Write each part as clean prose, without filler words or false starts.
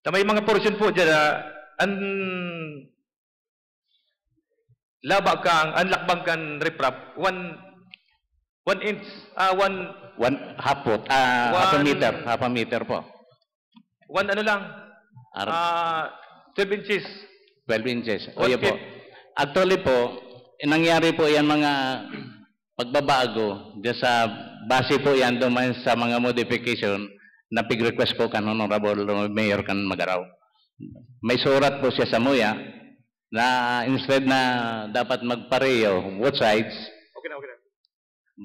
Na may mga portion po dyan na an laba kang, anlakbang kang riprap, 1 inch, half foot, half a meter po. 1 ano lang, 12 inches. 12 inches. O 1 po. feet. Actually po, nangyari po yan mga pagbabago dyan sa base po yan duman sa mga modification na pig-request po kan Honorable Mayor kan Magaraw. May surat po siya sa MUYA na instead na dapat magpareho both sides. Okay na.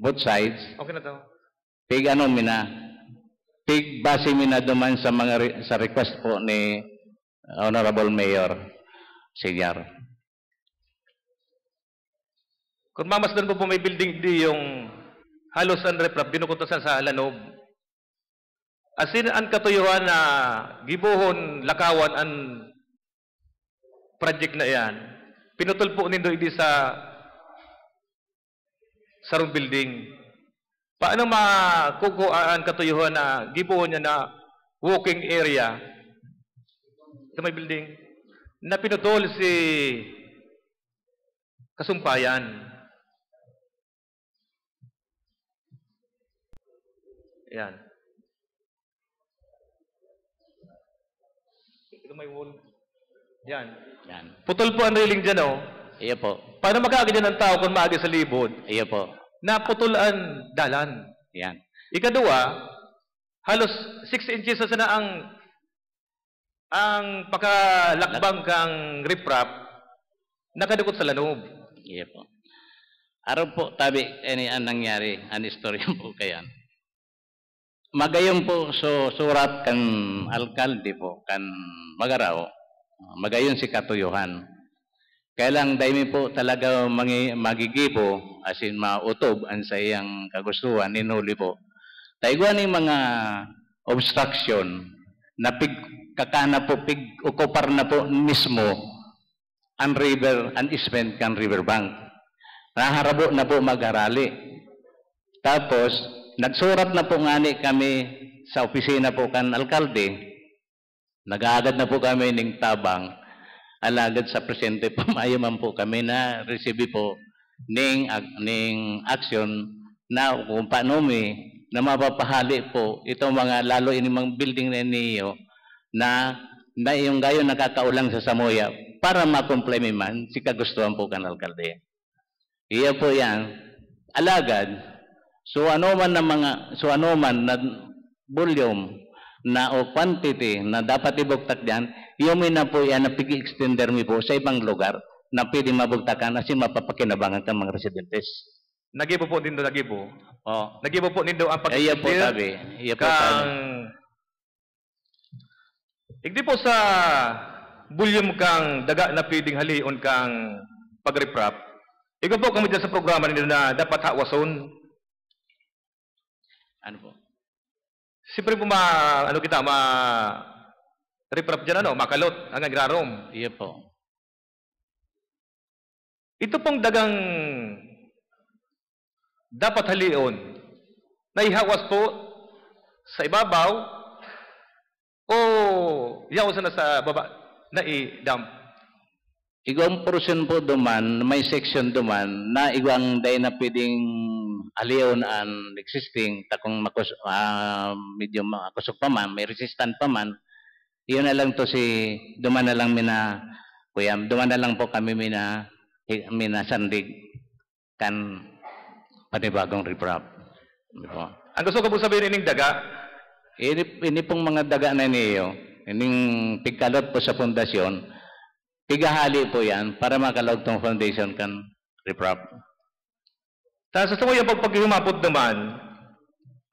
Both sides. Okay na to. Pig base mina duman sa mga sa request po ni Honorable Mayor Senior. Kung mamasdan po may building di yung halos ang riprap, binukutosan sa lanob. Asin ang katuyuhan na gibuhon, lakawan ang project na yan. Pinutol po nindo hindi sa room building. Paano makukuhaan katuyuhan na gibuhon niya na walking area sa may building na pinutol si Kasumpayan. Yan. Ito may wall. Yan. Putol po ang railing dyan, oh. Iya po. Paano makakagyan ng tao kung maagi sa libod? Iya po. Naputulan dalan. Yan. Ikadua, halos 6 inches sa sana ang pakalakbang kang riprap nakadukot sa lanob. Iya po. Araw po, tabi, ang nangyari, ang istorya po kayan. Magayon po surat kan alkalde po, kan Magaraw, magayon si katuyuhan. Kailang dahil po talaga magigibo, asin mautob ang sa iyang kagustuhan, inuli po. Taiguan ni mga obstruction na kakana po, ukupar na po mismo ang river, ang easement kan riverbank. Naharabo na po mag-arali. Tapos, nagsurat na po ngani kami sa opisina po kan alkalde. Nag-aagad na po kami ng tabang. Alagad sa presente po, mayaman po kami na receive po ning action na kung paano na mapapahali po itong mga lalo inimang building na niyo na yung gayon nakakaulang sa Samoya para ma-comply man si kagustuhan po kan alkalde. Iya po yan. Alagad, so ano man na volume na o quantity na dapat ibugtak diyan, yung na po yan na pigi-extender mi po sa ibang lugar na pwede mabugtakan kasi mapapakinabangan ka mga residentes. Nagibo po din do nagibo. Oh. Nagibo po nindo ang Iya po tabi. Iya po tabi. Igdi po sa volume kang daga na pwedeng halion kang pagriprap. Ikaw po kami dyan sa programa nila na dapat hawason. Ano po? Siyempre po riprap dyan makalot, ang agrarom. Iya po. Ito pong dagang dapat halion na ihawas po sa ibabaw o ihawasan na sa baba na i-dump. Igawang portion po duman, may section duman na igawang day na pwedeng aliyon ang existing takong medyo makusok pa man, may resistant pa man. Iyon na lang to si duman na lang duman na lang po kami mina sandig kan panibagong riprap. Ang gusto ko po sabihin ining daga? Ini pong mga daga na niyo, ining pigkalot po sa pundasyon, pigahali po yan para makalog tong foundation kan riprap. Sa yung pagpagihumapot naman,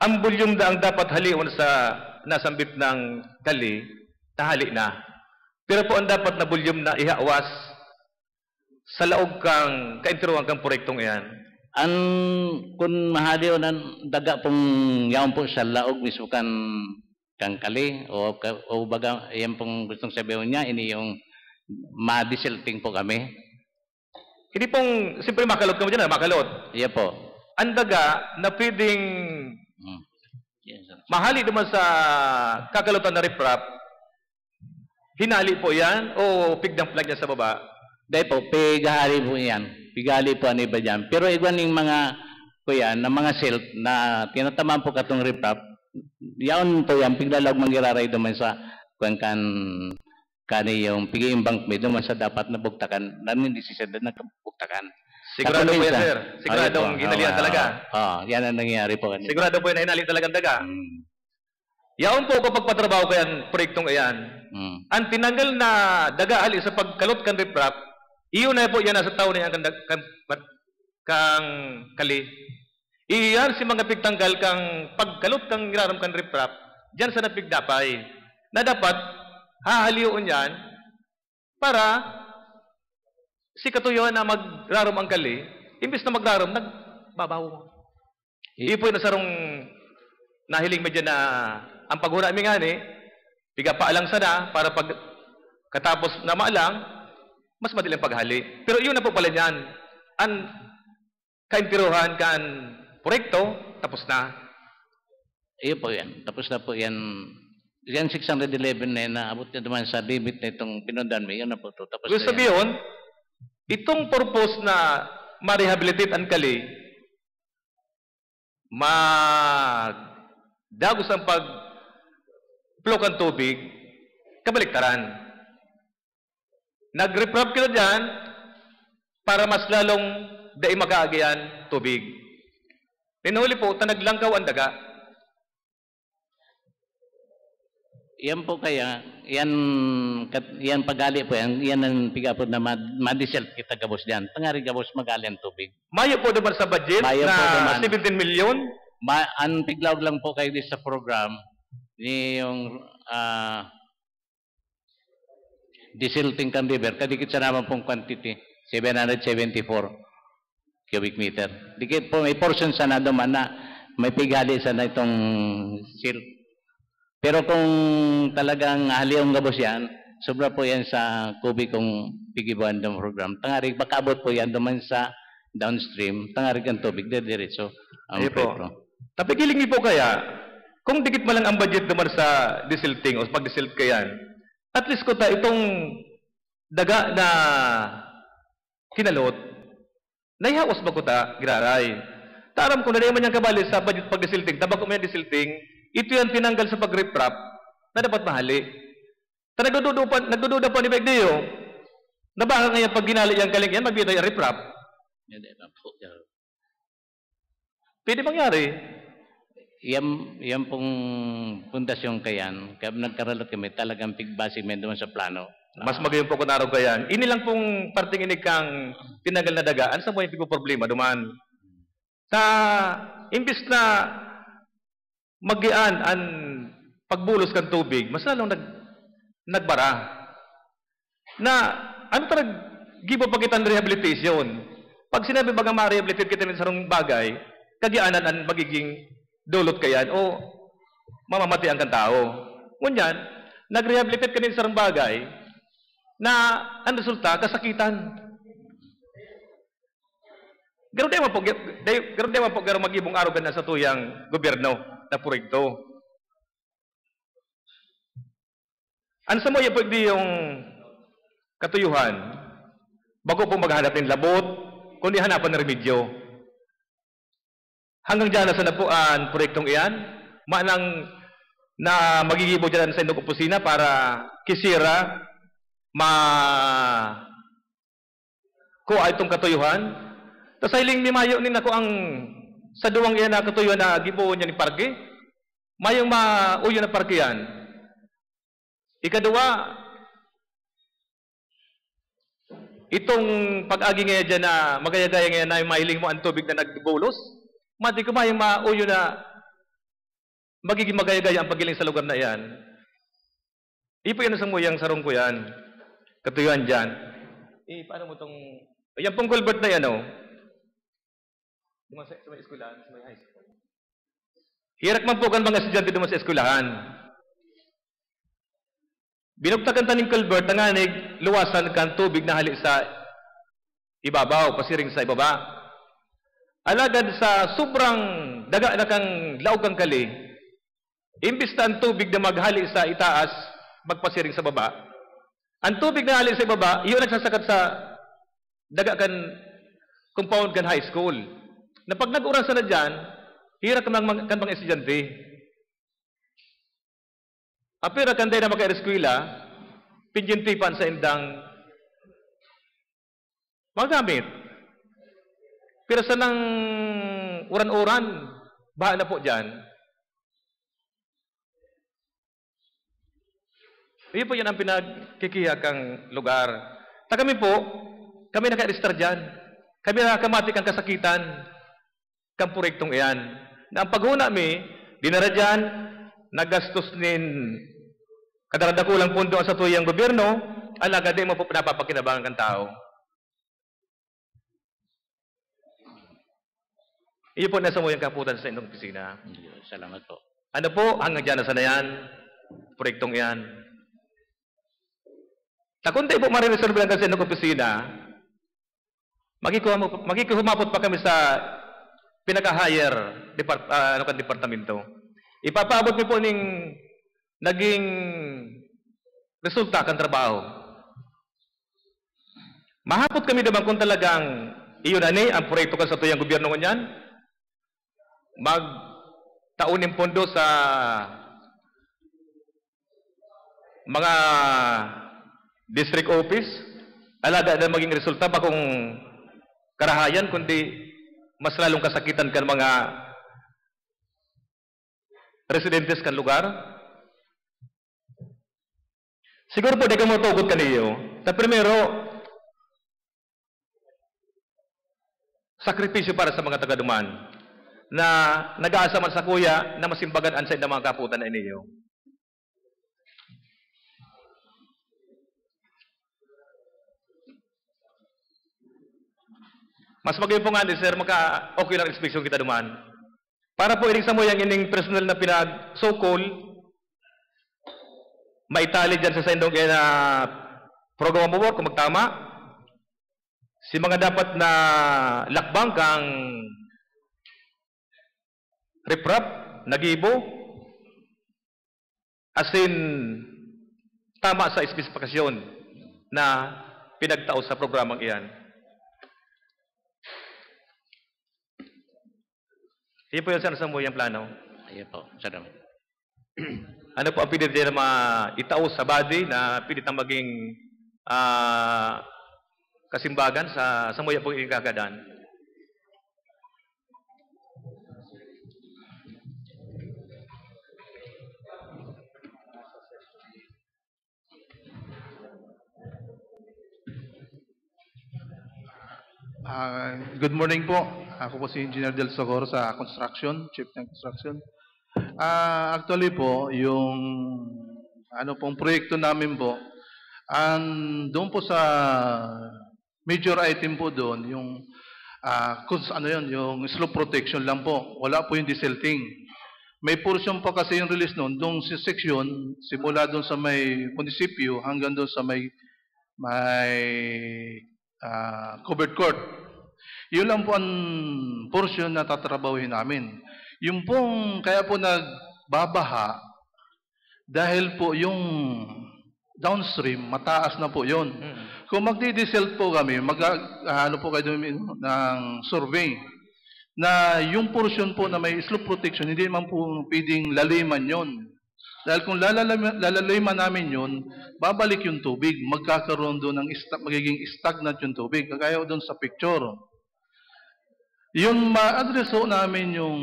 ang volume na ang dapat halion sa nasambit ng kali, tahali na. Pero po ang dapat na volume na ihawas sa laog kang kainturuan kang proyektong iyan. Kung mahalion ang daga pong yaon po sa laog mismo kang kali o baga yan pong gustong sabihin niya, ini yung ma-desilting po kami. Hindi pong, siyempre makalot kami dyan, makalot. Iya po. Ang daga na pwedeng mahali naman sa kakalotan na riprap, Hinali po yan o pigdang flag niya sa baba? Dahil po, pighali po yan. Pighali po ang iba dyan. Pero iwan yung mga, kuya, na mga silt na tinatamaan po katong riprap, yaon po yan, piglalag manggiraray duman sa kani yung pigi-imbang may duman sa dapat na bugtakan, nanin decision na bugtakan. Sigurado po yan, sir. Sigurado ang hinalian talaga. Yan ang nangyayari po kanina. Sigurado po yan na hinali talagang daga. Yaon po kapag patrabaho ko yan, proyektong iyan. Ang tinanggal na daga ali sa pagkalot kan riprap, iyon na po yan nasa tao na yan kang kali. Iyan si mga pigtanggal kang pagkalot kang giraram kang riprap, dyan sa napigdapay, na dapat hahaliyon yan para si katuyuan na magraram ang kali, imbis na magraram, nagbabaw. Iyon po yung nasarong nahiling medyo na ang paghura mi nga ni, pigapaalang sana para pag katapos na maalang, mas madaling paghali. Pero iyon na po pala niyan. Ang kaintiruhan kan proyekto, tapos na. Iyo po yan. Tapos na po yan. Yan 611 na yan, naabot na naman sa limit na itong pinundan mo. Yan na po ito. Tapos gusto sabihin, itong purpose na ma-rehabilitate ang kali, dagos ang pag-flow ng tubig, kabaliktaran. Nag-reprop kita dyan para mas lalong dai makaagyan tubig. Tinuli po, naglangkaw ang daga. Yan po kaya, yan pagali po yan, yan ang pigapod na madisel kita gabos dyan. Tangari gabos magali ang tubig. Mayo po naman sa budget Mayo na 17 million. Ang piglaw lang po kayo sa program, yung desilting kan river, kadikit sa naman pong quantity, 774 cubic meter. Dikit po, may portion sana naman na may pighali sana itong silt. Pero kung talagang haliyong gabos yan, sobra po yan sa kubikong pigibuan ng program. Tangarig, baka abot po yan naman sa downstream, tangarig ang tubig, diretso. Ay po. Tapikiling niyo po kaya, kung dikit man lang ang budget naman sa desilting o pag-desilt kayan, at least ko itong daga na kinalot, naihawas ba ko giraray? Taram ko na naman yung kabali sa budget pag-desilting, tabag ko may desilting, ito yung tinanggal sa pag-riprap na dapat mahali. Nagdududa pa ni Begdeo, na baka ngayon pag ginali yung kaling yan, magbita yung riprap. Pwede mangyari. Yan pong pundasyon kayan, kaya nagkaralot kami talagang pigbasi men doon sa plano. Mas magayon po kung naraw kayan. Inilang pong parting inig kang tinagal na dagaan, sa mo yung problema duman. Sa imbis na magian ang pagbulos kang tubig, mas lalong nagbara. Na ano talagang gibo pagitan rehabilitation? Pag sinabi baga ma-rehabilitate kita ng sarong bagay, kagianan ang magiging dulot kayan o mamamati ang tao. Ngunyan, nag-rehabilitate ka ng sarong bagay na ang resulta, kasakitan. Garo di mo po magibong araw na sa tuyang gobyerno na proyekto. Ano sa mo yung pwede yung katuyuhan, bago po maghanap ng labot, kundi hanapan ng remedyo. Hanggang dyan na sa napuan proyektong iyan, manang na magigibo dyan sa indong opisina para kisira, kuha itong katuyuhan. Tapos sa hiling ni Mayo ni nako ang sa duwang iyan na katuyuhan na gibo niya ni parke, mayong mauyo na parke yan. Ikaduwa, itong pag-agi ngayon dyan na magayagaya ngayon na yung mahiling mo ang tubig na nagbulos, mati ko mayong mauyo na magiging magayagaya ang pagiling sa lugar na yan. Ipo yan sa muyang sarong ko yan. Katuyuhan dyan. Paano mo itong... Yan pong culvert na yan, o. Sa may eskulahan, sa may high school. Hirak man po kan mga estudyante duman sa eskulahan. Binugtakan taning culvert na nganig, luwasan kan tubig na hali sa ibabaw, pasiring sa ibaba. Alagad sa sobrang daga na kang laog kang kali, imbis na ang tubig na maghali sa itaas, magpasiring sa baba, Ang tubig na hali sa ibaba, iyon nagsasakat sa daga kan compound kan high school. Na pag nag-uran sa na dyan, hirap kan mga estudyante. Apira kan tayo na maka-eskwela, pinjintipan sa indang magamit. Pero sa nang uran-uran, bahala po dyan. Iyon po yan ang pinagkikiyakang lugar. Kami po, kami naka-register dyan. Kami nakakamati kang kasakitan kang proyektong iyan. Na ang paghuna mi, dinara dyan, nagastos nin kadaradakulang pundo sa tuyang gobyerno, alaga di mo po napapakinabangan kang tao. Iyo po nasa mo yung kaputan sa inyong opisina. Salamat po. Ano po, hanggang dyan na sana yan, proyektong iyan. Kung tayo po marireserve lang sa inyong opisina, makikuhumapot pa kami sa pinaka-higher departamento. Ipapaabot niyo po ning naging resulta kan trabaho. Mahapot kami naman kung talagang iyon ani ang proyekto ka sa tuyang gobyerno ngunyan, magtaunin pondo sa mga district office, alaga na maging resulta pa kung karahayan, kundi mas lalong kasakitan kan mga residentes kan lugar. Siguro po di ka mo tugot kaniyo. Ta primero, sakripisyo para sa mga taga-duman na nag-aasa man sa kuya na masimbagan ansay na mga kaputan na iniyo. Mas magayon po nga, sir, maka-okay lang inspeksyon kita duman. Para po ining sa mo yung ining personal na pinag-so-call, maitali dyan sa sendong kaya na program mo kung magtama. Si mga dapat na lakbang kang riprap, nagibo, asin tama sa espesifikasyon na pinagtao sa programang iyan. Iyon po yung sa mo yung plano. Ayun po, salamat. Ano po ang pilit na maitao sa body na pilit na maging kasimbagan sa muya po yung kagadan? Good morning po. Ako po si Engineer Del Socorro sa Construction, Chief ng Construction. Actually po, yung pong proyekto namin po, doon po sa major item po doon, yung yung slope protection lang po. Wala po yung desilting. May portion po kasi yung release noon, doon sa section, simula doon sa may munisipyo hanggang doon sa may covered court. Yun lang po ang portion na tatrabahuhin namin. Yung pong, kaya po nagbabaha, dahil po yung downstream, mataas na po yun. Kung magdi-diesel po kami, ano po kayo ng survey, na yung portion po na may slope protection, hindi man po pwedeng laliman yun. Dahil kung lalaliman namin yun, babalik yung tubig, magkakaroon doon ng magiging stagnant yung tubig, kagaya doon sa picture. Yung ma-address ho namin yung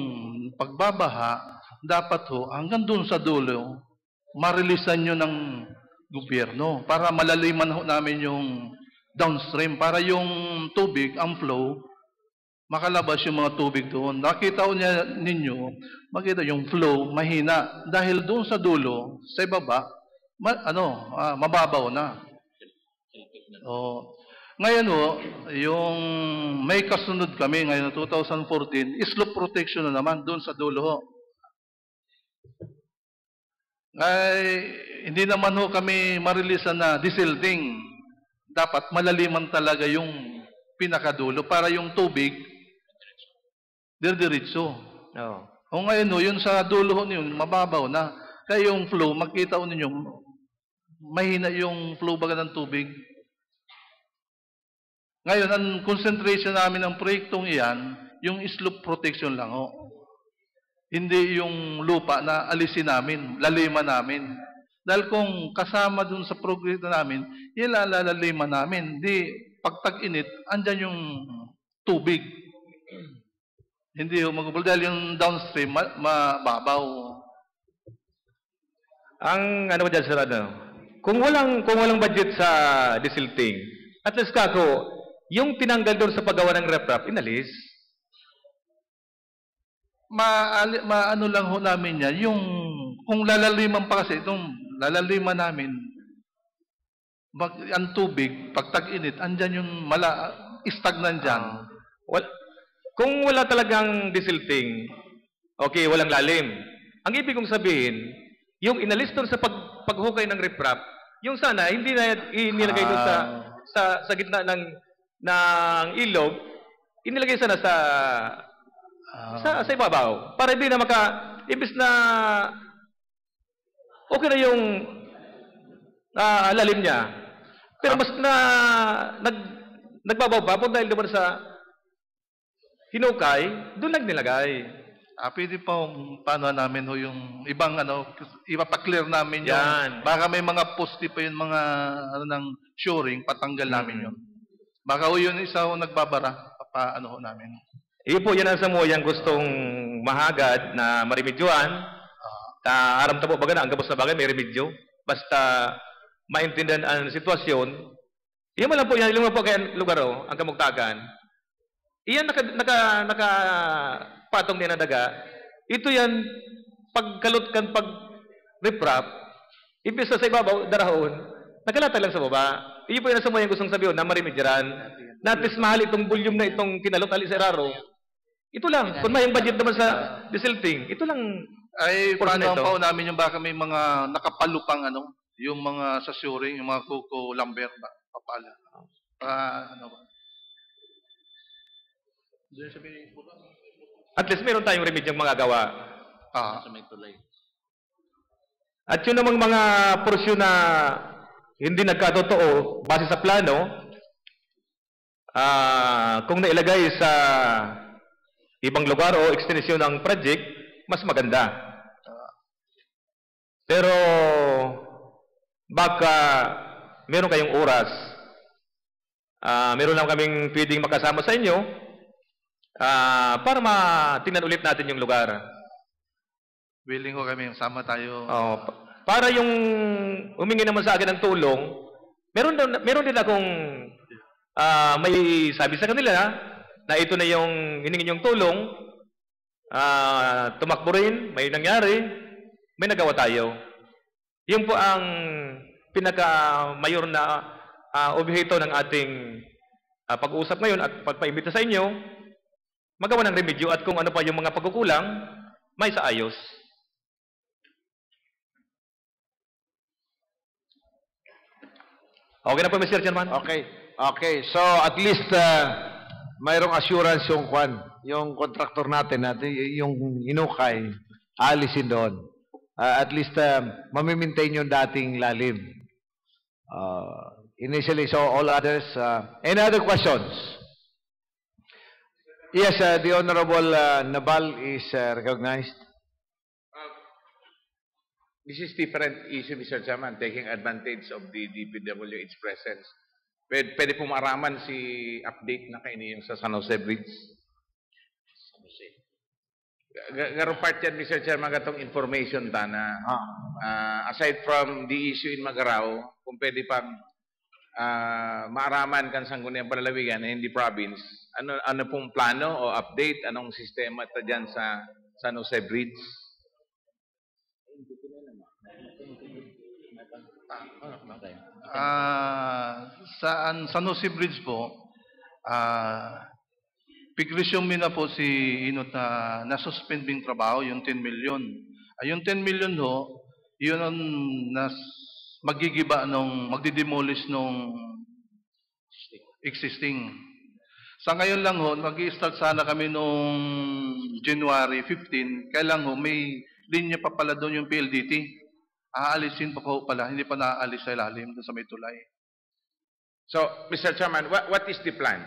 pagbabaha, dapat ho, hanggang doon sa dulo, marilisan nyo ng gobyerno para malaliman ho namin yung downstream, para yung tubig, ang flow, makalabas yung mga tubig doon. Nakita ho ninyo, makita yung flow, mahina. Dahil doon sa dulo, sa ibaba, mababaw na. Ngayon ho, yung may kasunod kami ngayon 2014, slope protection na naman doon sa dulo ho. Ay, hindi naman ho kami marilisan na desilting. Dapat malaliman talaga yung pinakadulo para yung tubig diretso. O ngayon ho, yun sa dulo ho yun, mababaw na. Kaya yung flow, makita ho ninyo, mahina yung flow baga ng tubig. Ngayon, ang concentration namin ng proyektong iyan, yung slope protection lang ho. Hindi yung lupa na alisin namin, laliman namin. Dahil kung kasama dun sa proyekto namin, ilalaliman namin. Di, pag tag-init, andyan yung tubig. Hindi ho magubol dahil yung downstream mababaw. Ang ano ba dyan, sir, ano? Kung walang budget sa desilting, at least kako, yung tinanggal doon sa paggawa ng reprap, inalis. Maano lang ho namin yan, yung kung lalaliman pa kasi, itong lalaliman namin, ang tubig, pag tag-init, andyan yung stagnan dyan. Kung wala talagang desilting, okay, walang lalim. Ang ibig kong sabihin, yung inalis doon sa paghukay ng riprap, yung sana, hindi na inilagay doon sa gitna ng ilog, inilagay sana sa ibabaw. Para hindi na ibis na okay na yung lalim niya. Pero mas nagbabaw pa po dahil naman sa hinukay, doon lang nilagay. Pwede pa paano namin ho yung ibang ipapaklear namin yan. Yung baka may mga poste pa yung mga ng shoring, patanggal namin yun. Baka ho yun isa ho nagbabara, paano ho namin. Iyo po yan ang samuyang gustong mahagad na maremedyohan. Aram tabo baga na ang gabos na bagay may remedyo. Basta maintindihan ang sitwasyon. Iyan mo lang po yan, ilang po kaya lugar ho, ang Kamugtagan. Iyan nakapatong niya na daga. Ito yan, pagkalot kan pag-riprap, ibig sa ibabaw, darahon, nakalata lang sa baba. Iyon po yan sa mga gustong sabihin na marimedyaran. Na at least mahal itong volume na itong kinalot alisararo. Ito lang. Kung may budget naman sa desilting, ito lang. Ay, paano ang pao namin yung baka may mga nakapalupang yung mga sa shoring, yung mga kuko lumber, papala. Ano ba? At least meron tayong remedyong magagawa. At yun namang mga porsyon na hindi nagkatotoo base sa plano, kung nailagay sa ibang lugar o extension ng project, mas maganda. Pero baka meron kayong oras, meron lang kaming pwedeng makasama sa inyo, para tingnan ulit natin yung lugar. Willing ko kami, sama tayo. Para yung humingi naman sa akin ng tulong, meron din akong may sabi sa kanila na ito na yung hiningi yung tulong, tumakbo rin, may nangyari, may nagawa tayo. Yun po ang pinaka-mayor na objekto ng ating pag-uusap ngayon at pagpaimbita sa inyo, magawa ng remedyo at kung ano pa yung mga pagkukulang, may sa ayos. Okay na po, Mr. Chairman? Okay. So, at least, mayroong assurance yung contractor natin, yung hinukay, alisin doon. At least, mamimaintain yung dating lalim. Initially, so all others, any other questions? Yes, the Honorable Nabal is recognized. This is different issue, Mr. Chairman, taking advantage of the DPWH presence. Pwede po maaraman si update na kayo yung sa San Jose Bridge. Garong part yan, Mr. Chairman, gatong information ta na aside from the issue in Magarao, kung pwede pang maaraman kan sangguniang palalawigan in the province, ano pong plano o update, anong sistema ta dyan sa San Jose Bridge? San Jose Bridge po, pigresume na po si Inot na nasuspend bing trabaho, yung 10 million. Yung 10 million ho, yun ang magigiba magdidemolish nung existing. Sa ngayon lang ho, mag-i-start sana kami nung January 15, kaya lang ho, may linya pa pala doon yung PLDT. Aalisin pa po pala, hindi pa naaalis sa ilalim doon sa may tulay. So, Mr. Chairman, what is the plan?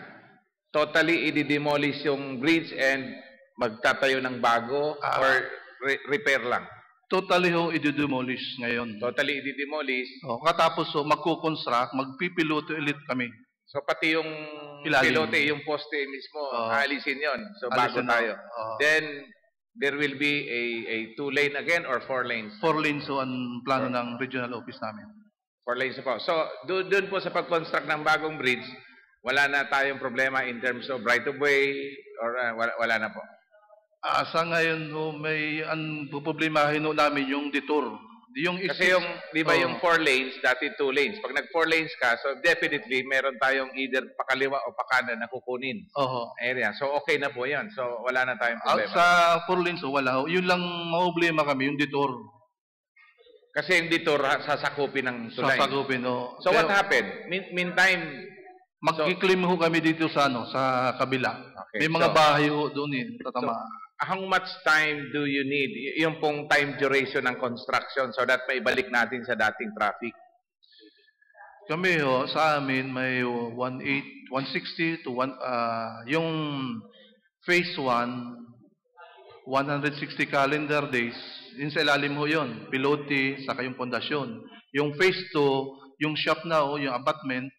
Totally i-demolish yung bridge and magtatayo ng bago or repair lang? Totally ho, i-demolish ngayon. Totally i-demolish. Katapos magkukonstruct, magpipiloto ulit kami. So, pati yung Ilalim. pilote, yung poste mismo, aalisin yon. So, bago Alisin tayo. na. Then, there will be a 2-lane again or 4 lanes? 4 lanes ho ang plano ng regional office namin. 4 lanes po. So, doon po sa pag-construct ng bagong bridge, wala na tayong problema in terms of right-of-way or wala na po? Sa ngayon ho, may problemahin ho namin yung detour. Kasi yung, di ba yung 4 lanes, dati 2 lanes. Pag nag 4 lanes ka, so definitely meron tayong either pakaliwa o pakanan na kukunin. Area. So okay na po yan. So wala na tayong problema. Sa 4 lanes ho, wala ho. Yun lang problema kami, yung detour. Kasi yung detour, sasakupin ng tulay. Sasakupin ho. So what happened? Meantime, mag-claim ho kami dito sa sa kabila. Okay, May mga bahay ho doon tatama. How much time do you need? Yung pong time duration ng construction so that may balik natin sa dating traffic. Kami ho, sa amin may 160 to yung phase 1, 160 calendar days. Yun sa ilalim ho yun. Pilote, saka yung pondasyon. Yung phase 2, yung shop na ho, yung abutment,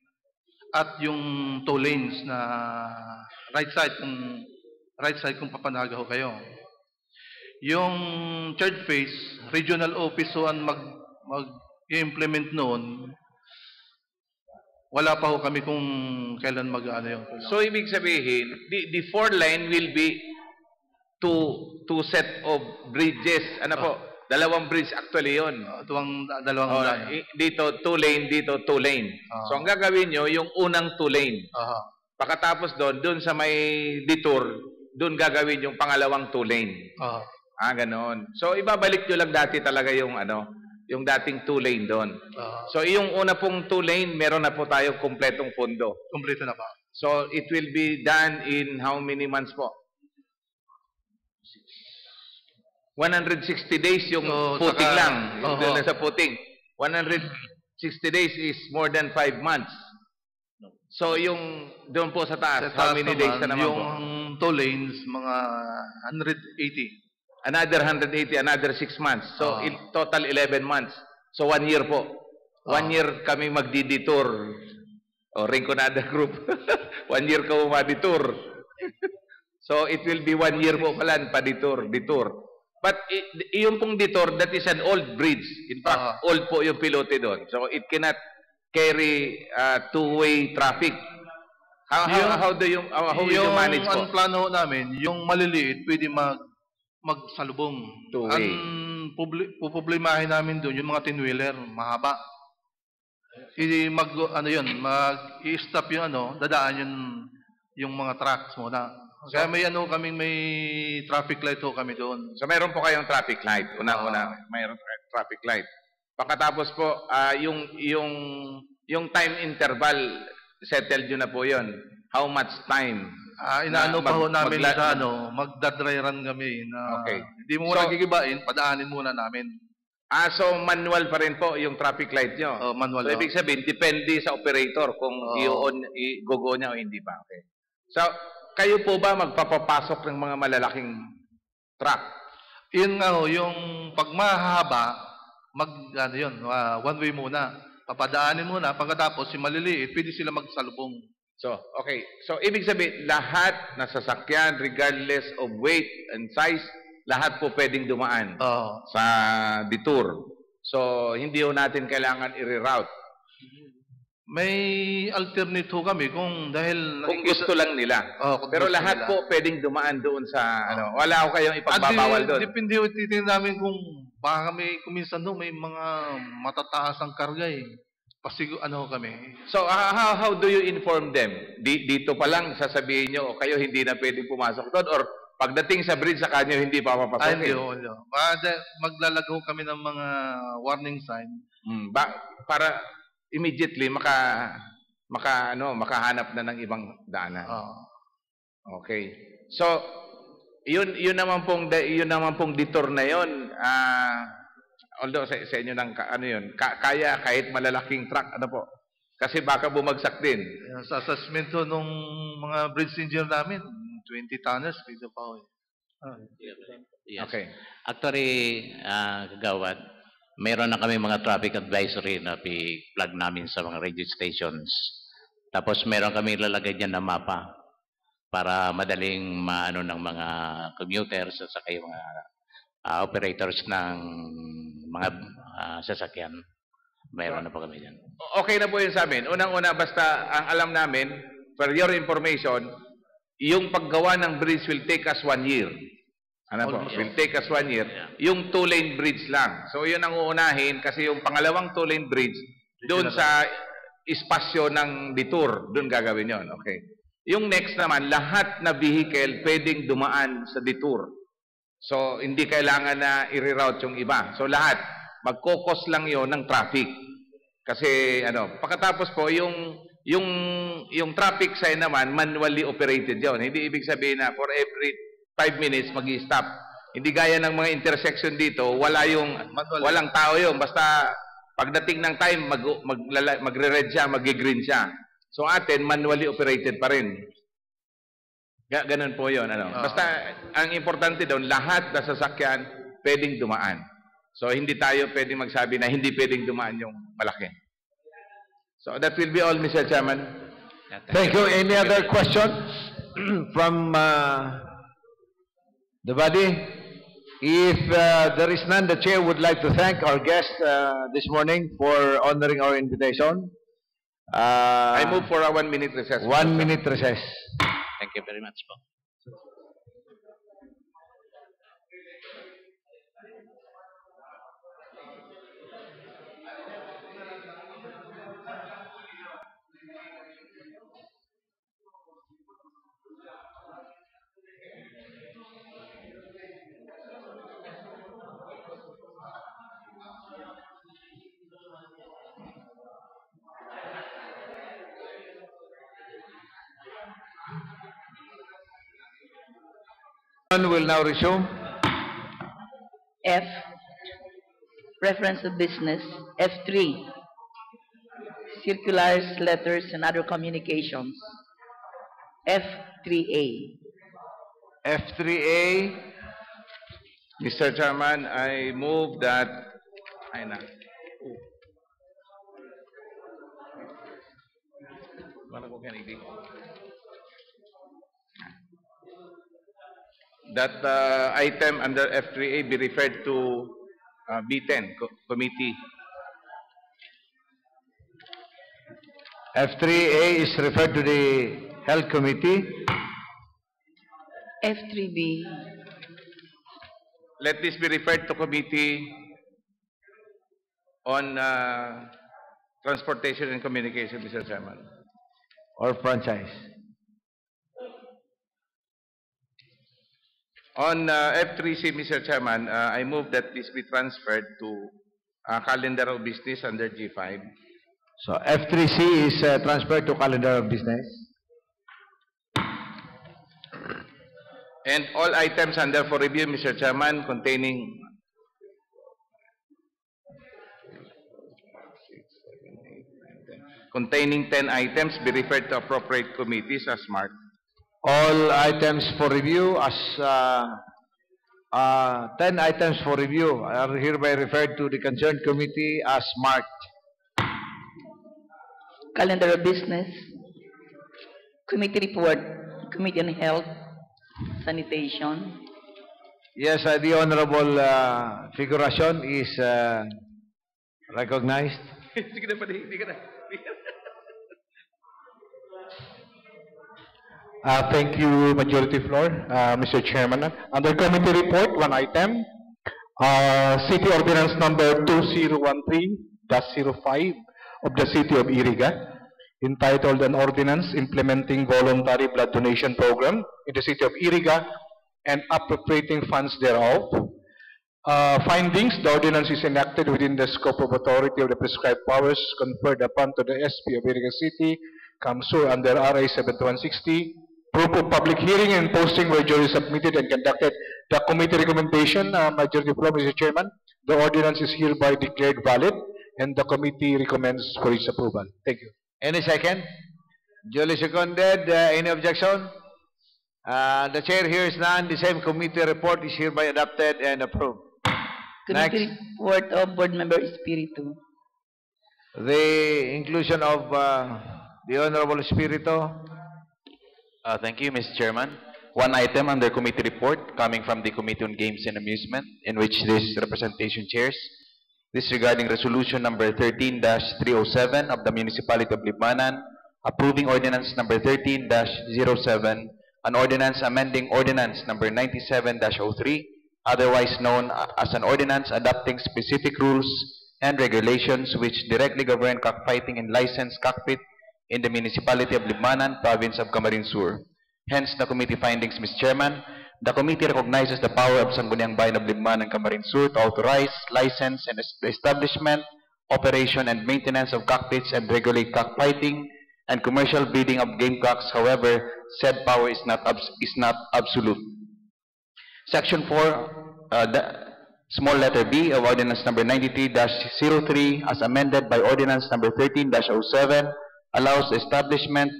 at yung 2 lanes na right side kung papanaga ho kayo. Yung third phase, regional office ho ang mag-implement noon. Wala pa ho kami kung kailan mag-ano yun. So ibig sabihin, the 4 lane will be two set of bridges. Ano po? Dalawang bridge actually yun. Dalawang lane. Dito 2 lane, dito 2 lane. So ang gagawin nyo, yung unang 2 lane. Pagkatapos doon sa may detour, doon gagawin yung pangalawang 2 lane. Ganoon. So ibabalik nyo lang dati talaga yung yung dating 2 lane doon. So yung una pong 2 lane, meron na po tayo kumpletong pondo. Kompleto na pa. So it will be done in how many months po? 160 days yung footing lang. Doon sa footing. 160 days is more than 5 months. So yung doon po sa taas, how many days na naman yung po? Yung 2 lanes, mga 180. Another 180, another 6 months. So in total 11 months. So 1 year po. 1 year kami magdi-detour. Rinconada Group. 1 year ka ma-detour. So it will be 1 year po pala pa-detour. But yung pong detour, that is an old bridge. In fact, old po yung pilote doon. So it cannot carry two-way traffic. How do you manage po? Ang plano namin, yung maliliit, pwede magsalubong. Two-way. Ang puproblemahin namin doon, yung mga tin-wheeler, mahaba. Mag-i-stop yung dadaan yung mga trucks muna. Kaya may may traffic light ho kami doon. So meron po kayong traffic light. Una, mayroon traffic light. Pagkatapos po, yung time interval, settled yun na po yun. How much time? Inaano pa ho namin sa magda-dry run kami na hindi mo muna gigibain, padaanin muna namin. So manual pa rin po yung traffic light nyo? Manual. So ibig sabihin, depende sa operator kung i-go niya o hindi pa. Okay. So, kayo po ba magpapapasok ng mga malalaking truck? Yun nga ho, yung pag mahaba, one way muna. Papadaanin muna, pagkatapos yung maliliit, pwede sila magsalubong. So, okay. So, ibig sabihin, lahat na sasakyan, regardless of weight and size, lahat po pwedeng dumaan sa detour. So, hindi ho natin kailangan i-reroute. May alternate ho kami kung gusto lang nila. Pero lahat po pwedeng dumaan doon sa wala ko kayong ipagbabawal doon. Depende ho titingnan namin kung baka kami kuminsan doon may mga matataas ang karga Pasigo kami. So how do you inform them? Dito pa lang sasabihin nyo kayo hindi na pwedeng pumasok doon or pagdating sa bridge sa kanyo hindi pa papasokin? Hindi. Maglalagho kami ng mga warning sign. Para immediately makahanap na ng ibang daanan. Okay. So yun naman pong detour na yun, although sa inyo ng ano yun, kaya kahit malalaking truck, ano po? Kasi baka bumagsak din. Sa assessment to nung mga bridge engineer namin, 20 tonners, dito pa ako. Yes. Okay. Actually, Kagawad, meron na kami mga traffic advisory na plug namin sa mga radio stations. Tapos meron kami lalagay dyan na mapa para madaling maano ng mga commuters at saka yung mga operators ng mga sasakyan. Meron na po kami dyan. Okay na po yun sa amin. Unang-una, basta ang alam namin, for your information, yung paggawa ng bridge will take us 1 year. Ano po? Will take us 1 year. Yeah. Yung 2-lane bridge lang. So yun ang uunahin kasi yung pangalawang 2-lane bridge, doon sa espasyo ng detour, doon gagawin yon. Okay. Yung next naman, lahat na vehicle pwedeng dumaan sa detour. So hindi kailangan na i-reroute yung iba. So lahat, magkokos lang yon ng traffic. Kasi ano, pagkatapos po yung traffic sign naman manually operated yon. Hindi ibig sabihin na for every 5 minutes magi-stop. Hindi gaya ng mga intersection dito, walang tao yon. Basta pagdating ng time magre-red siya, magi-green siya. So atin manually operated pa rin. Ganun po yon, ano. Basta ang importante doon, lahat na sasakyan pwedeng dumaan. So, hindi tayo pwedeng magsabi na hindi pwedeng dumaan yung malaki. So, that will be all, Mr. Chairman. Thank you. Any other questions from the body? If there is none, the Chair would like to thank our guest this morning for honoring our invitation. I move for a 1-minute recess. 1 minute recess. Thank you very much po. Will now resume. F, reference to business. F3, circulars, letters, and other communications. F3A. F3A. Mr. Chairman, I move that that item under F3A be referred to B10 committee. F3A is referred to the Health Committee. F3B. Let this be referred to Committee on Transportation and Communication, Mr. Chairman. Or franchise. On F3C, Mr. Chairman, I move that this be transferred to calendar of business under G5. So F3C is transferred to calendar of business. And all items under for review, Mr. Chairman, containing containing 10 items be referred to appropriate committees as marked. All items for review as 10 items for review are hereby referred to the concerned committee as marked. Calendar of business. Committee report. Committee on Health, Sanitation. Yes, the honorable figuration is recognized. Thank you, Majority Floor, Mr. Chairman. Under committee report, one item, City Ordinance number 2013-05 of the City of Iriga, entitled An Ordinance Implementing Voluntary Blood Donation Program in the City of Iriga and Appropriating Funds thereof. Findings, the ordinance is enacted within the scope of authority of the prescribed powers conferred upon to the SP of Iriga City, Kamsur under RA 7160. Proof of public hearing and posting were duly submitted and conducted. The committee recommendation, Majority Floor, Mr. Chairman, The ordinance is hereby declared valid, and the committee recommends for its approval. Thank you. Any second? Duly seconded. Any objection? The chair hears none. The same committee report is hereby adopted and approved. Committee report of Board Member Espiritu. The inclusion of the Honorable Espiritu. Thank you, Mr. Chairman. One item under committee report coming from the Committee on Games and Amusement, in which this representation chairs. This regarding resolution number 13-307 of the Municipality of Libmanan, approving ordinance number 13-07, an ordinance amending ordinance number 97-03, otherwise known as an ordinance adopting specific rules and regulations which directly govern cockfighting in licensed cockpit in the Municipality of Libmanan, Province of Camarines Sur. Hence, the committee findings, Mr. Chairman. The committee recognizes the power of Sangguniang Bayan of Libmanan, Camarines Sur to authorize, license, and the establishment, operation, and maintenance of cockpits and regulate cockfighting and commercial breeding of gamecocks. However, said power is not absolute. Section 4, the small letter B of Ordinance number 93-03, as amended by Ordinance number 13-07, allows the establishment,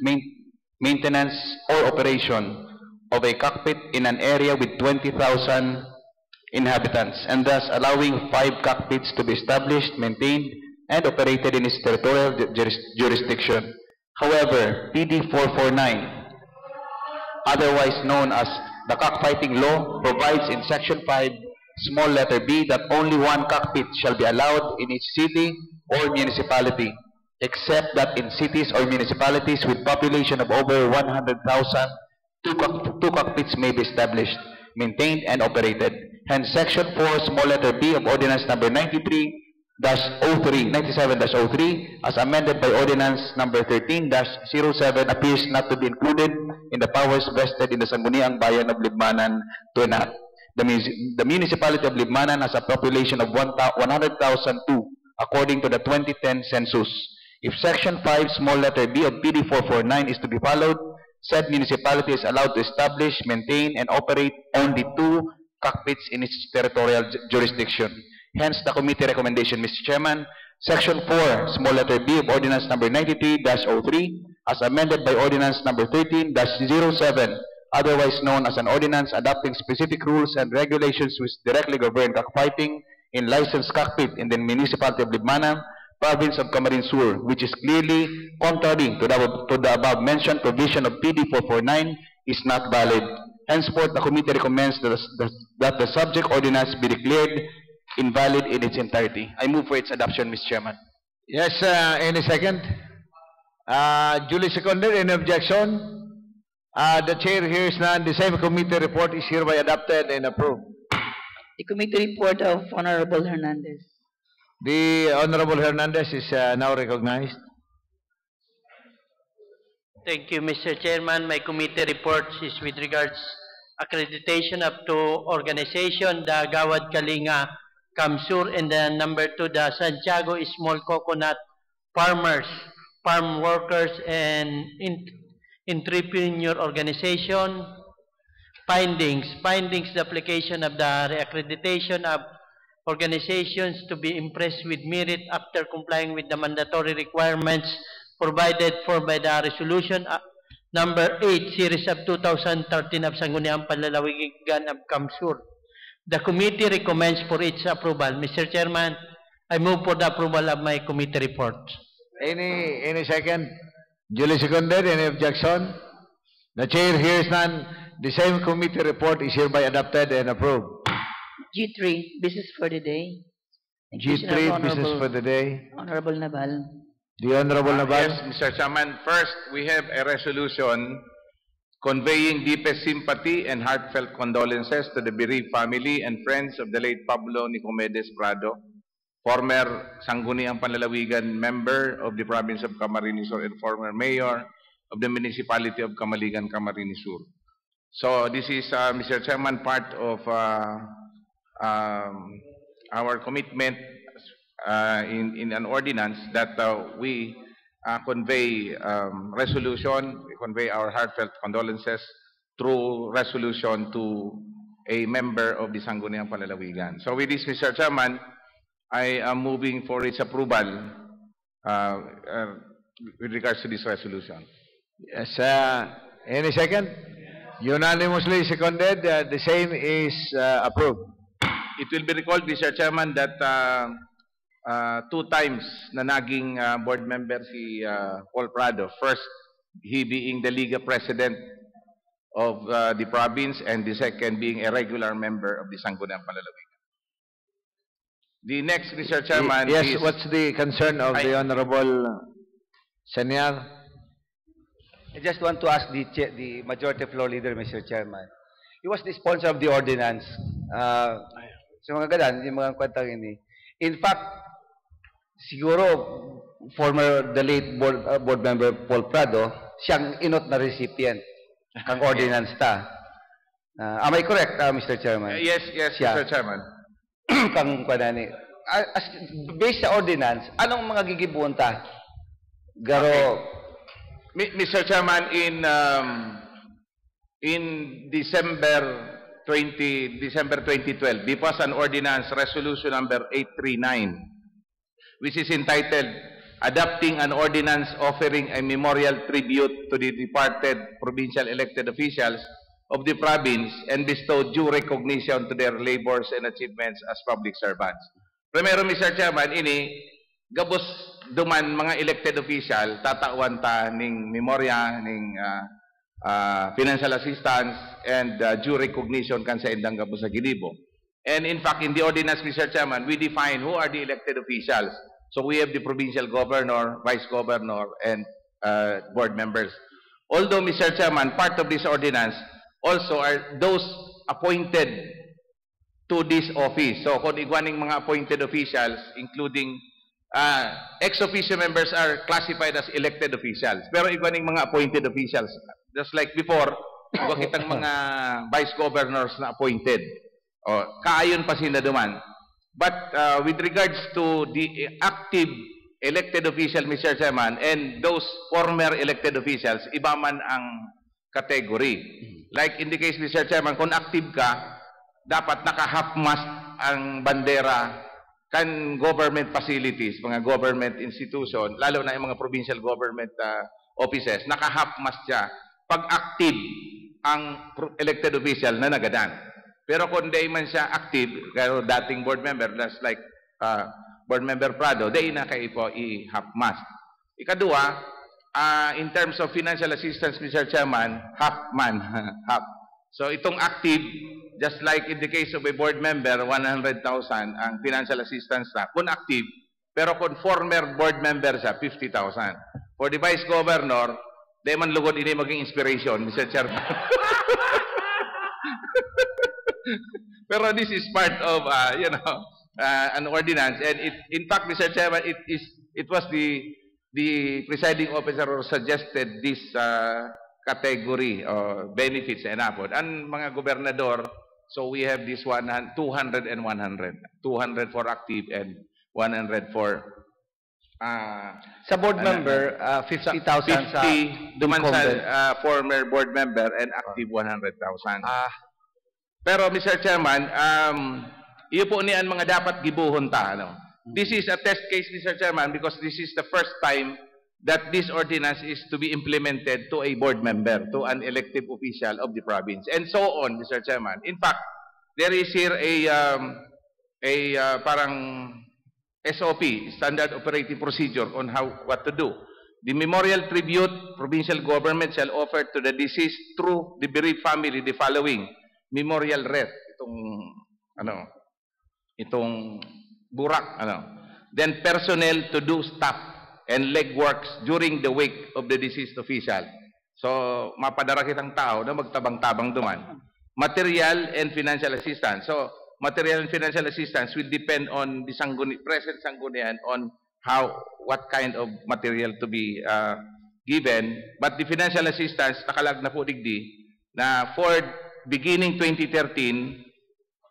maintenance, or operation of a cockpit in an area with 20,000 inhabitants, and thus allowing 5 cockpits to be established, maintained, and operated in its territorial jurisdiction. However, PD 449, otherwise known as the Cockfighting Law, provides in Section 5, small letter B, that only 1 cockpit shall be allowed in each city or municipality, except that in cities or municipalities with population of over 100,000, 2 cockpits may be established, maintained, and operated. Hence, Section 4, small letter B of Ordinance number 97-03, as amended by Ordinance number 13-07, appears not to be included in the powers vested in the Sangguniang Bayan of Libmanan to enact. The Municipality of Libmanan has a population of 100,002 according to the 2010 census. If Section 5, small letter B of PD 449 is to be followed, said municipality is allowed to establish, maintain, and operate only 2 cockpits in its territorial jurisdiction. Hence, the committee recommendation, Mr. Chairman, Section 4, small letter B of Ordinance number 93-03, as amended by Ordinance number 13-07, otherwise known as an ordinance adopting specific rules and regulations which directly govern cockfighting in licensed cockpit in the Municipality of Libmanan, Province of Camarines Sur, which is clearly contrary to the above-mentioned provision of PD 449, is not valid. Henceforth, the committee recommends that the subject ordinance be declared invalid in its entirety. I move for its adoption, Mr. Chairman. Yes, any second? Duly seconded. Any objection? The chair hears none. The same committee report is hereby adopted and approved. The committee report of Honorable Hernandez. The Honorable Hernandez is now recognized. Thank you, Mr. Chairman. My committee report is with regards accreditation up to organization, the Gawad Kalinga Kamsur, and the number 2, the Santiago Small Coconut Farmers, Farm Workers, and Entrepreneur Organization. Findings, the application of the reaccreditation of organizations to be impressed with merit after complying with the mandatory requirements provided for by the resolution number 8 series of 2013 of Sangguniang Panlalawigan of Kamsur. The committee recommends for its approval. Mr. Chairman, I move for the approval of my committee report. Any second? Duly seconded. Any objection? The chair hears none. The same committee report is hereby adopted and approved. G3, business for the day. G3, business for the day. Honorable Naval. The Honorable Naval. Yes, Mr. Chairman. First, we have a resolution conveying deepest sympathy and heartfelt condolences to the bereaved family and friends of the late Pablo Nicomedes Prado, former Sangguniang Panlalawigan member of the province of Camarines Sur and former mayor of the municipality of Camaligan, Camarines Sur. So this is, Mr. Chairman, part of our commitment in an ordinance that we convey resolution, we convey our heartfelt condolences through resolution to a member of the Sangguniang Panlalawigan. So with this, Mr. Chairman, I am moving for its approval with regards to this resolution. Yes, any second? Unanimously seconded, the same is approved. It will be recalled, Mr. Chairman, that 2 times na naging board member si Paul Prado. First, he being the Liga President of the province, and the second being a regular member of the Sangguniang Palalawigan. The next, Mr. Chairman, yes, is... what's the concern of the Honorable Senior? I just want to ask the Majority Floor Leader, Mr. Chairman. He was the sponsor of the ordinance. Sa mga gadan, yung mga kwentang ini. In fact, siguro, the late board member Paul Prado, siyang inot na recipient ng ordinance ta. Am I correct, Mr. Chairman? Yes, Mr. Chairman. Kang kwanani. Based sa ordinance, anong mga gigibuon ta? Garo... Mr. Chairman, in December 2012, there was an ordinance, resolution number 839, which is entitled, Adopting an Ordinance Offering a Memorial Tribute to the Departed Provincial Elected Officials of the Province and Bestow Due Recognition to their labors and achievements as public servants. Primero, Mr. Chairman, ini, gabos duman mga elected official, tatawan ta ning memorya, ning financial assistance, and due recognition kan sa indang gabos sa Gilibo. And in fact, in the ordinance, Mr. Chairman, we define who are the elected officials. So we have the provincial governor, vice governor, and board members. Although, Mr. Chairman, part of this ordinance also are those appointed to this office. So kung igwaning mga appointed officials, including ex-officio members are classified as elected officials. Pero igwaning mga appointed officials. Just like before, iba kitang mga vice governors na appointed. O, kaayon pa sila duman. But with regards to the active elected official, Mr. Chairman, and those former elected officials, iba man ang category. Like in the case, Mr. Chairman, kung active ka, dapat naka-half mast ang bandera kan government facilities, mga government institution, lalo na yung mga provincial government offices, naka-half mast siya pag active ang elected official na nagadan. Pero kung di man siya active, kaya dating board member, that's like board member Prado, di na kayo po i-half mast. Ikadua, in terms of financial assistance, Mr. Chairman, half man, half. So itong active, just like in the case of a board member, 100,000 ang financial assistance na, kung active, pero kung former board member siya, 50,000. For the vice governor, di man lugod ini maging inspiration, Mr. Chairman. Pero this is part of, an ordinance. And in fact, Mr. Chairman, it was the presiding officer who suggested this category or benefits and apod. Ang mga gobernador, so we have this 200 and 100. 200 for active and 100 for sa board member, 50,000 sa 50 duman sa former board member and active 100,000. Pero Mr. Chairman, iyo po niyan mga dapat gibuhon ta. This is a test case, Mr. Chairman, because this is the first time that this ordinance is to be implemented to a board member, to an elected official of the province, and so on, Mr. Chairman. In fact, there is here a parang SOP, Standard Operating Procedure, on what to do. The memorial tribute provincial government shall offer to the deceased through the bereaved family the following: memorial wreath, itong burak, then personnel to do staff and legworks during the wake of the deceased official. So, mapadara kitang tao na magtabang-tabang duman. Material and financial assistance. So, material and financial assistance will depend on the present sanggunian on what kind of material to be given. But the financial assistance, nakalag na po digdi, na for beginning 2013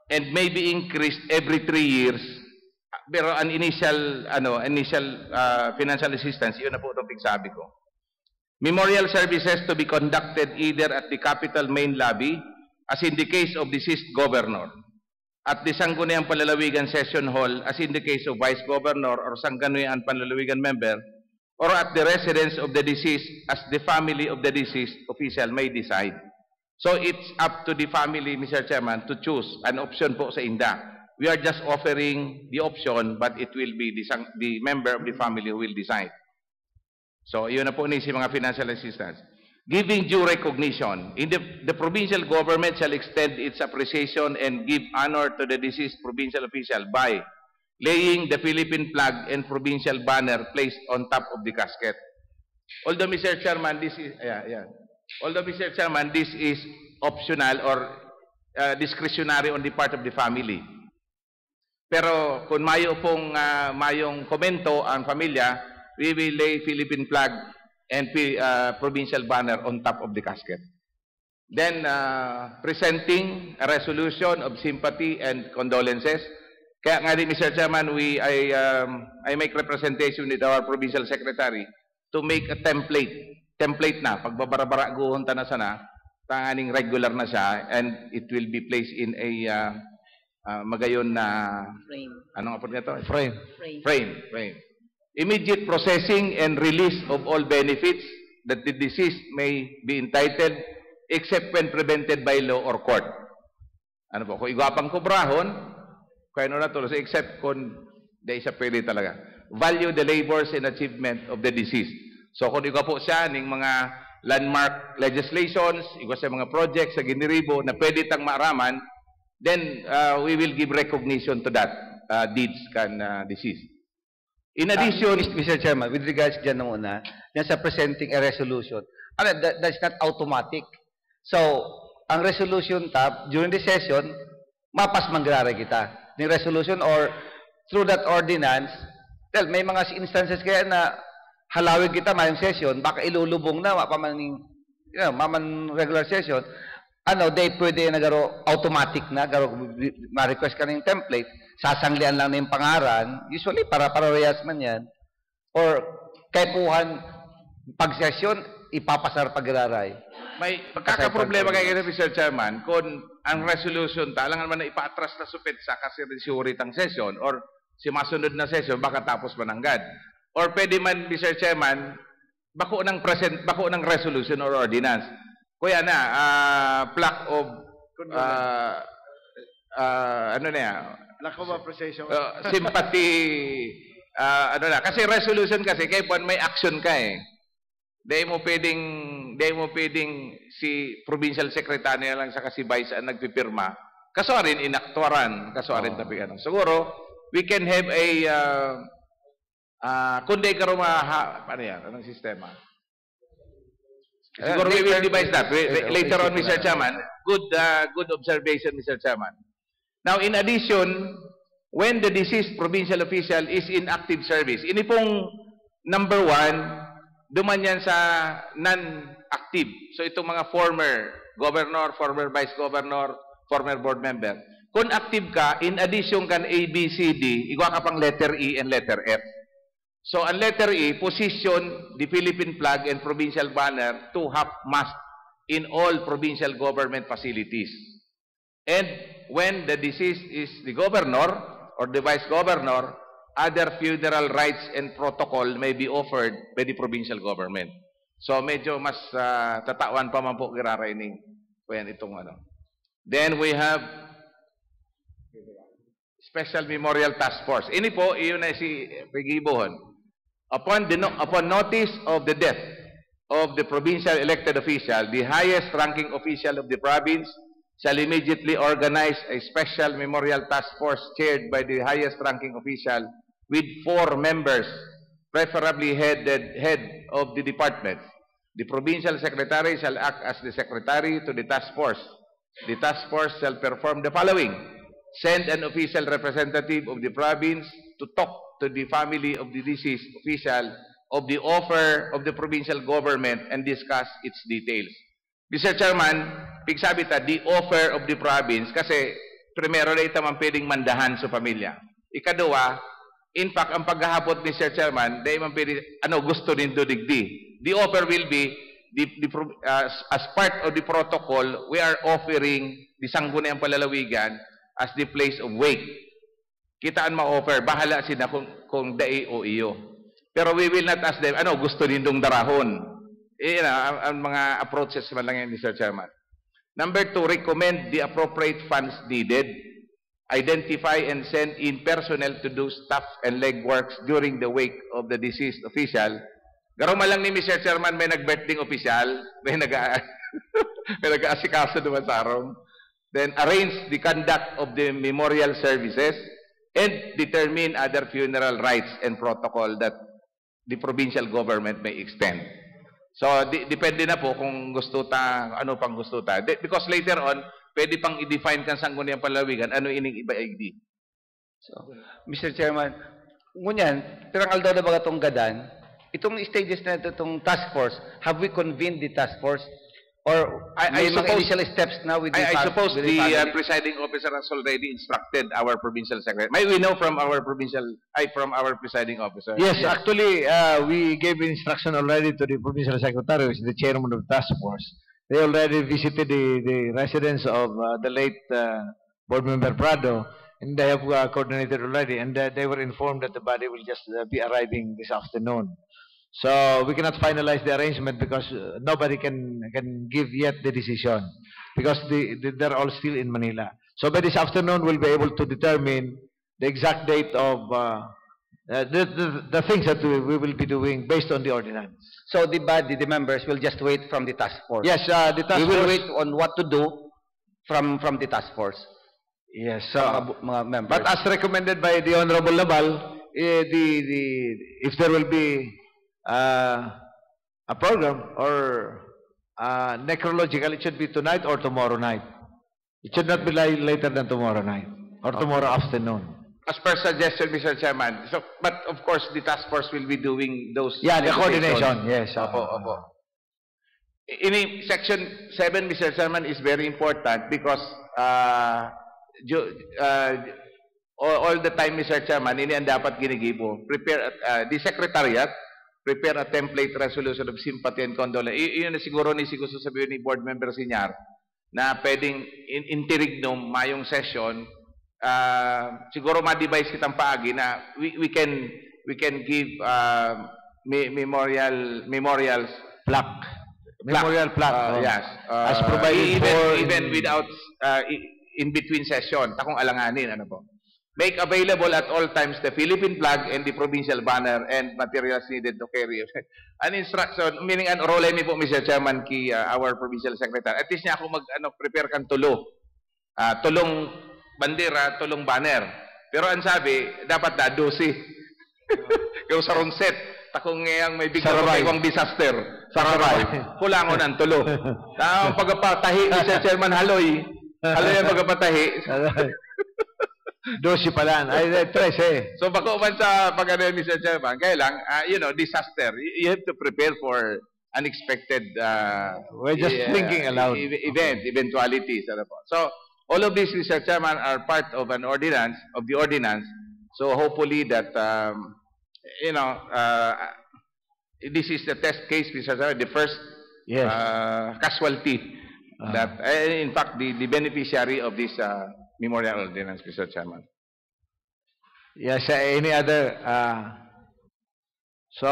and may be increased every 3 years. Pero an initial financial assistance, yun na po itong pigsabi ko. Memorial services to be conducted either at the capital main lobby, as in the case of deceased governor, at the Sangguniang Panlalawigan Session Hall as in the case of Vice Governor or Sangguniang Panlalawigan member, or at the residence of the deceased as the family of the deceased official may decide. So it's up to the family, Mr. Chairman, to choose an option po sa INDA. We are just offering the option, but it will be the member of the family who will decide. So yun na po ni si mga financial assistance. Giving due recognition. The provincial government shall extend its appreciation and give honor to the deceased provincial official by laying the Philippine flag and provincial banner placed on top of the casket. Although, Mr. Chairman, this is Although, Mr. Chairman, this is optional or discretionary on the part of the family. Pero kung mayong komento ang pamilya, we will lay Philippine flag and provincial banner on top of the casket. Then, presenting a resolution of sympathy and condolences. Kaya nga din, Mr. Chairman, I make representation with our provincial secretary to make a template na, pagbabara-bara guhunta na sana, tanganing regular na siya, and it will be placed in a magayon na Frame. Ano nga po nito? Frame. Immediate processing and release of all benefits that the deceased may be entitled except when prevented by law or court. Ano po? Kung igwapang kubrahon, kaya na to, except kung di isa pwede talaga. Value the labors and achievement of the deceased. So kung igwa po siya ng mga landmark legislations, igwa sa mga projects sa Giniribo na pwede tang maaraman, then we will give recognition to that deeds can deceased. In addition, Mr. Chairman, with regards dyan muna, yan sa presenting a resolution, that's not automatic. So, ang resolution tab, during the session, mapas mangrara kita. Ng resolution or through that ordinance, well, may mga instances kaya na halawin kita mayong session, baka ilulubong na, mapamaning, maman regular session, they pwede nagaro automatic na, ma-request ka ng template, sasanglian lang na yung pangaran, usually para parehas man yan, or kay puhan, pag-session, ipapasar pag-iraray. May pagkakaproblema kayo, Mr. Chairman, kung ang resolution, talangan man na ipaatras na supit sa kasi suritang session, or si masunod na session, baka tapos mananggad. Or pwede man, Mr. Chairman, bako ng resolution or ordinance. Kuya na, plaque of, lack of appreciation. Sympathy, kasi resolution kasi, kaya po may action ka eh. Di mo pwedeng si provincial secretary na lang sa kasi vice ang nagpipirma. Kaso rin inaktuaran, Siguro, we can have a, kundi karo paano yan? Anong sistema? Siguro we will devise that later on, Mr. Chairman. Good observation, Mr. Chairman. Now, in addition, when the deceased provincial official is in active service, ini pong number 1, duman yan sa non-active. So, itong mga former governor, former vice governor, former board member. Kung active ka, in addition kan A, B, C, D, igwa ka pang letter E and letter F. So, ang letter E, position the Philippine flag and provincial banner to half-mast in all provincial government facilities. And when the deceased is the governor or the vice governor, other funeral rites and protocol may be offered by the provincial government. So, medyo mas tatawan pa man po giraraining. Kuyan itong ano. Then we have Special Memorial Task Force. Ini po, iyon na si Pigibohon. Upon notice of the death of the provincial elected official, the highest ranking official of the province shall immediately organize a special memorial task force chaired by the highest ranking official with 4 members, preferably head of the department. The provincial secretary shall act as the secretary to the task force. The task force shall perform the following: send an official representative of the province to talk to the family of the deceased official of the offer of the provincial government and discuss its details. Mr. Chairman, pigsabi ta, the offer of the province, kasi primero na ito man pwedeng mandahan sa pamilya. Ikaduwa, in fact, ang paghahapot, Mr. Chairman, dahil man pwede, gusto nindo digdi. The offer will be, as part of the protocol, we are offering the Sangguniang Panlalawigan as the place of wake. Kitaan ma-offer, bahala sila kung dai o iyo. Pero we will not ask them, ano, gusto nindong darahon. Ang mga approaches man lang yan, Mr. Chairman. Number 2, recommend the appropriate funds needed. Identify and send in personnel to do staff and legworks during the wake of the deceased official. Garuma lang ni Mr. Chairman, may nag-birthday official, may nag-aasikaso naman sa arong. Then arrange the conduct of the memorial services and determine other funeral rites and protocol that the provincial government may extend. So, depende na po kung gusto ta, ano pang gusto ta. Because later on, pwede pang i-define kan sangguniang palawigan, ano ining iba-igdi. So, Mr. Chairman, ngunyan, pirang aldaw na ba itong gadan, itong stages na itong task force, have we convened the task force? Or I suppose initial steps now with the I suppose the presiding officer has already instructed our provincial secretary. May we know from our presiding officer? Yes, actually, we gave instruction already to the provincial secretary, which is the chairman of the task force. They already visited the residence of the late board member Prado, and they have coordinated already, and they were informed that the body will just be arriving this afternoon. So we cannot finalize the arrangement because nobody can give yet the decision because they're all still in Manila. So by this afternoon we'll be able to determine the exact date of the things that we will be doing based on the ordinance. So the members will just wait from the task force. Yes, the task force. We will wait on what to do from the task force. Yes, mga members. But as recommended by the Honorable Labal, if there will be a program or necrological, it should be tonight or tomorrow night. It should not be later than tomorrow night or tomorrow afternoon. As per suggestion, Mr. Chairman. So, but of course, the task force will be doing those. Yeah, the coordination. Yes. Opo. In section 7, Mr. Chairman, is very important because all the time, Mr. Chairman, ini ang dapat ginigibo. Prepare the secretariat. Prepare a template resolution of sympathy and condolence. Iyon na siguro gusto sabihin ni board member Sinyar na pwedeng interregnum mayong session, siguro ma-devise kitang paagi na we can give memorials plaque. Memorial plaque. Yes. As provided even without in between session, takong alanganin, ano po. Make available at all times the Philippine flag and the provincial banner and materials needed to carry it. An instruction, meaning an role ni po, Mr. Chairman, ki our provincial secretary. At least niya ako prepare kan tulo. Tulong bandera, tulong banner. Pero ang sabi, dapat na 12. Yung sarong set, takong ngayang may bigla kayong disaster. Sarabay. Kulangon ang tulo. Ang pagpatahi, Mr. Chairman, haloy. Haloy ang pagpatahi. 12 pala. Ay, 13. So, bako man sa pag-ano, Mr. Chairman, kaya lang, disaster. You have to prepare for unexpected we're just thinking aloud. Eventualities. So, all of these, Mr. Chairman, are part of an ordinance, of the ordinance. So, hopefully that, this is the test case, Mr. Chairman, the first casualty that, in fact, the beneficiary of this memorial ordinance, Mr. Chairman. Yes, any other? So,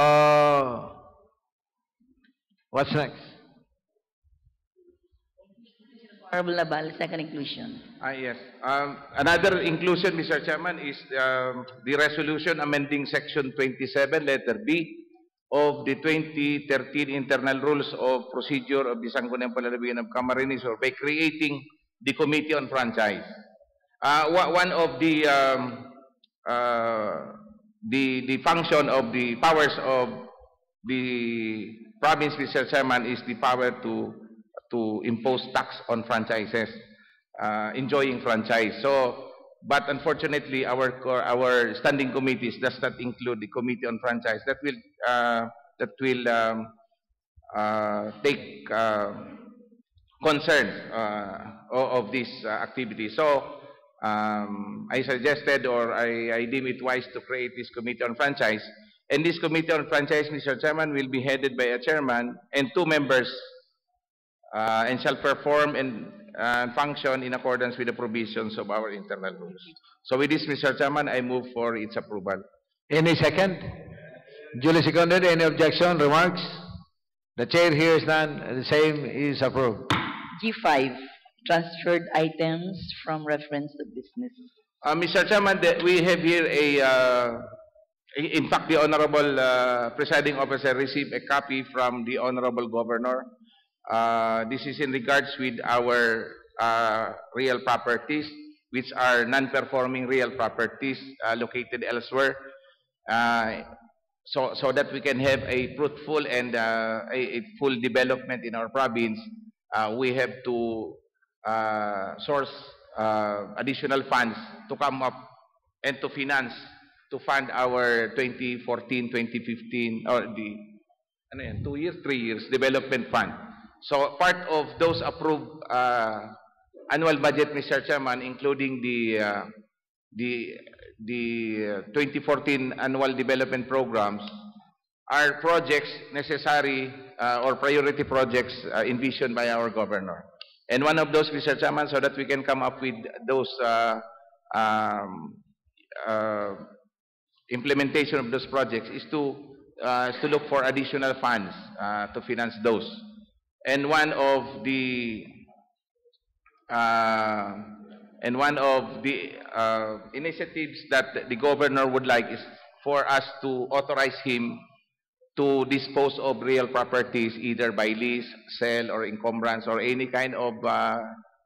what's next? Honorable Labal, second inclusion. Yes. Another inclusion, Mr. Chairman, is the resolution amending Section 27, letter B, of the 2013 Internal Rules of Procedure of the Sangguniang Palalawigan of Camarines, or by creating the Committee on Franchise. One of the function of the powers of the province, Mr. Chairman, is the power to impose tax on franchises, enjoying franchise. So, but unfortunately, our standing committees does not include the Committee on Franchise that will take concern of this activity. So, I suggested, or I deem it wise, to create this Committee on Franchise. And this Committee on Franchise, Mr. Chairman, will be headed by a chairman and 2 members, and shall perform and function in accordance with the provisions of our internal rules. So with this, Mr. Chairman, I move for its approval. Any second? Duly seconded. Any objection, remarks? The chair hears none. The same is approved. G5, transferred items from reference to business. Mr. Chairman, we have here in fact, the Honorable Presiding Officer received a copy from the Honorable Governor. This is in regards with our real properties, which are non-performing real properties located elsewhere, so that we can have a fruitful and a full development in our province. We have to source additional funds to come up and to finance, to fund our 2014-2015 or the 2 years, 3 years development fund. So part of those approved annual budget, Mr. Chairman, including the 2014 annual development programs, are projects necessary or priority projects envisioned by our governor. And one of those, Mr. Chairman, so that we can come up with those implementation of those projects, is to look for additional funds to finance those. And one of the initiatives that the governor would like is for us to authorize him to dispose of real properties either by lease, sale, or encumbrance, or any kind of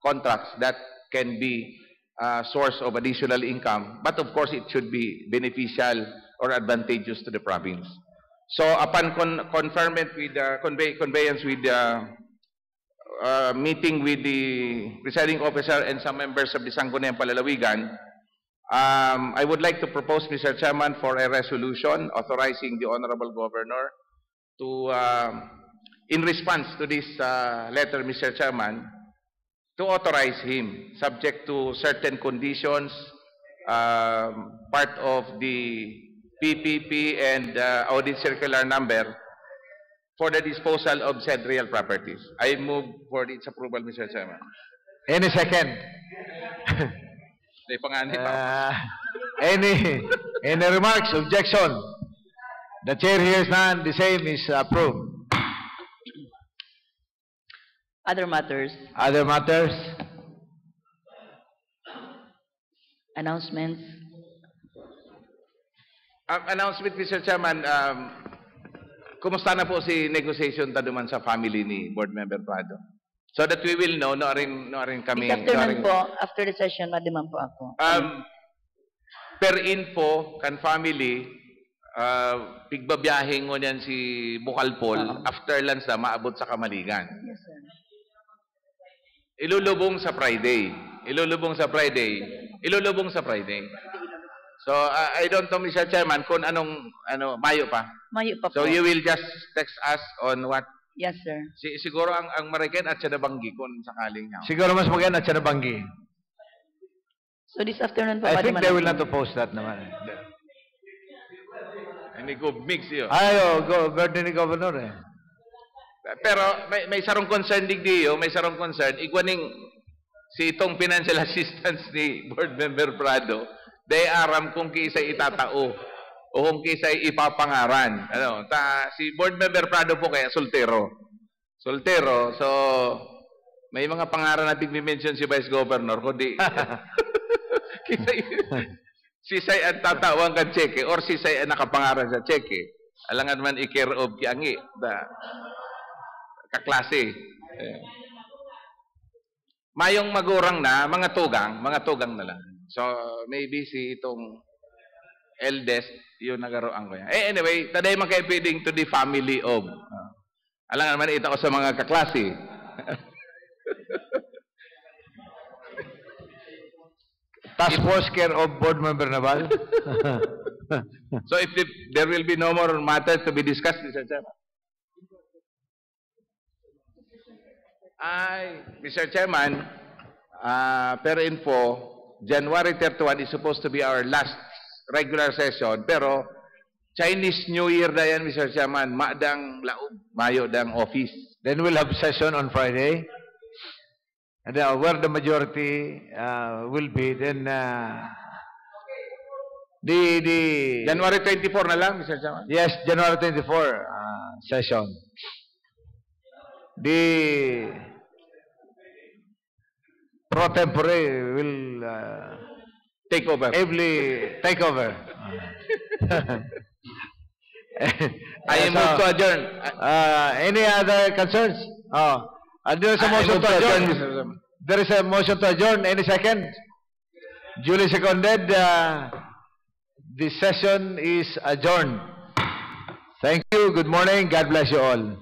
contracts that can be a source of additional income. But of course, it should be beneficial or advantageous to the province. So upon conferment with conveyance with meeting with the presiding officer and some members of the Sangguniang Palalawigan, I would like to propose, Mr. Chairman, for a resolution authorizing the Honorable Governor to, in response to this letter, Mr. Chairman, to authorize him, subject to certain conditions, part of the PPP and audit circular number, for the disposal of said real properties. I move for its approval, Mr. Chairman. Any second? Any remarks, objection? The chair hears none. The same is approved. Other matters. Other matters? Announcements. Announcement, Mr. Chairman, kumusta na po si negotiation taduman sa family ni Board Member Prado? So that we will know, no rin kami. This afternoon po, after the session, madiman po ako. Per info, kan family, pigbabiyahing mo niyan si Bukalpol, after lunch na, maabot sa Kamaligan. Yes, sir. Ilulubong sa Friday. So, I don't know, Mr. Chairman, kung Mayo pa. Mayo pa po. So, you will just text us on what? Yes, sir. Siguro ang Mariken at Chanabanggi kung sakaling niya. Siguro mas maganda at Chanabanggi. So, this afternoon po, I think they will not oppose that naman. Hindi ko mix yun. Garden ni Governor eh. Pero may sarong concern digdiyo, may sarong concern. Ikwaning si itong financial assistance ni Board Member Prado, they aram kung kisa'y itatao o kung kisa'y ipapangaran. Si Board Member Prado po kaya soltero. So, may mga pangaran natin i-mention si Vice Governor, kundi sisay ang tatawang kan cheque or sisay ang nakapangaran sa cheque. Alangan man i-care of kiangi. Kaklase. Mayong magurang na, mga tugang na lang. So, maybe si itong eldest, yun nagaroan ko yan. Anyway, taday man kayo pwedeng to the family of. Alangan man ito ko sa mga kaklase. Task Force care of Board Member Naval. So, if there will be no more matters to be discussed, Mr. Chairman. Mr. Chairman, per info, January 31 is supposed to be our last regular session, pero Chinese New Year na yan, Mr. Chairman, maadang laob, mayo dang office. Then we'll have session on Friday. And where the majority will be, then the January 24 na lang, Mr. Chairman. yes, January 24 session. The pro tempore will Take over. ably take over. I move to adjourn. Any other concerns? Oh, there is a I motion move to to adjourn, adjourn. Mr. Chairman. There is a motion to adjourn. Any second? Duly seconded. The session is adjourned. Thank you. Good morning. God bless you all.